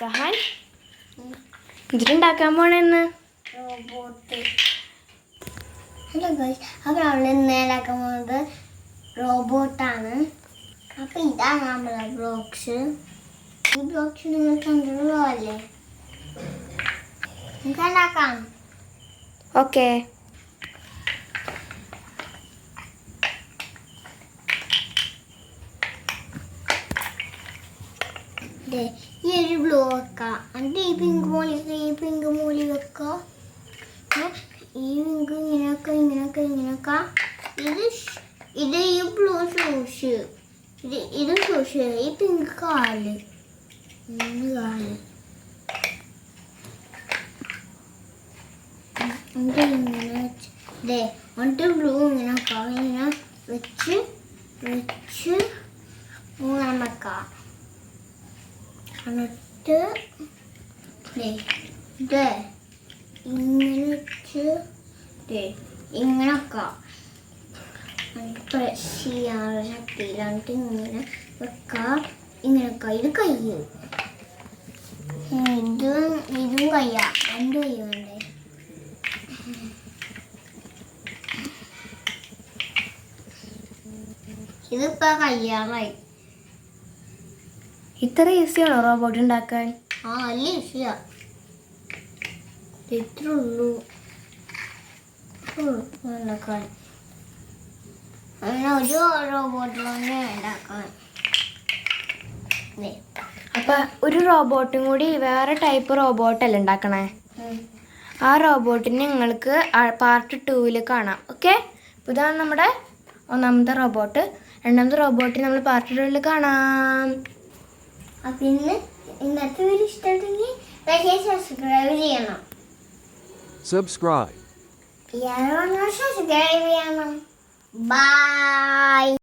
സഹാൻ ഇതിലുണ്ടാക്കാൻ പോണെന്ന് robot. Hello guys, അപ്പോൾ നമ്മൾ ഇന്ന് ഉണ്ടാക്കാൻ പോകുന്നത് റോബോട്ടാണ്. അപ്പോൾ ഇതാണ് നമ്മളെ ബ്ലോക്സ്. ഈ ബ്ലോക്സ് നിങ്ങൾ കണ്ടുള്ളൂ അല്ലേ? നമുക്ക് ഉണ്ടാക്കാം. ഓക്കെ. ഈ ഒരു ബ്ലൂ വെക്കാം, എന്നിട്ട് ഈ പിങ്ക് മോളി വെക്കാം. ഈ പിങ്ക് ഇങ്ങനെയൊക്കെ ഇത് ഈ ബ്ലൂ ഷൂസ്, ഇത് ഷൂസ്, ഈ പിങ്ക് കാല് എന്നിട്ട് ബ്ലൂ ഇങ്ങനെ വെച്ച് മൂന്നാം വെക്കാം. എന്നിട്ട് ഇത് ഇങ്ങനെ വെച്ച് ഇങ്ങനൊക്കെ പ്രസ് ചെയ്യാനുള്ള ശക്തിയിലാണ്ട് ഇങ്ങനെ വെക്കാം. ഇങ്ങനൊക്കെ ഇത് കയ്യ്, ഇതും കയ്യാ, രണ്ട് കൈ വേണ്ടേ. ഇതിപ്പോ കയ്യാറായി. ഇത്ര ഈസിയാണോ റോബോട്ട് ഉണ്ടാക്കാൻ? നല്ല ഈസിയാ, ഇത്ര ഉള്ളൂ ഉണ്ടാക്കാൻ. അങ്ങനെ ഒരു റോബോട്ട് തന്നെ ഉണ്ടാക്കാൻ. അപ്പൊ ഒരു റോബോട്ടും കൂടി വേറെ ടൈപ്പ് റോബോട്ടല്ലേ ഉണ്ടാക്കണേ? ആ റോബോട്ടിന് നിങ്ങൾക്ക് പാർട്ട് 2 കാണാം. ഓക്കെ, ഇതാണ് നമ്മുടെ ഒന്നാമത്തെ റോബോട്ട്. രണ്ടാമത്തെ റോബോട്ടിന് നമ്മൾ പാർട്ട് 2 കാണാം. പിന്നെ ഇന്നത്തെ വീഡിയോ ഇഷ്ടപ്പെട്ടെങ്കിൽ സബ്സ്ക്രൈബ് ചെയ്യണം. സബ്സ്ക്രൈബ് ചെയ്യണം. ബൈ.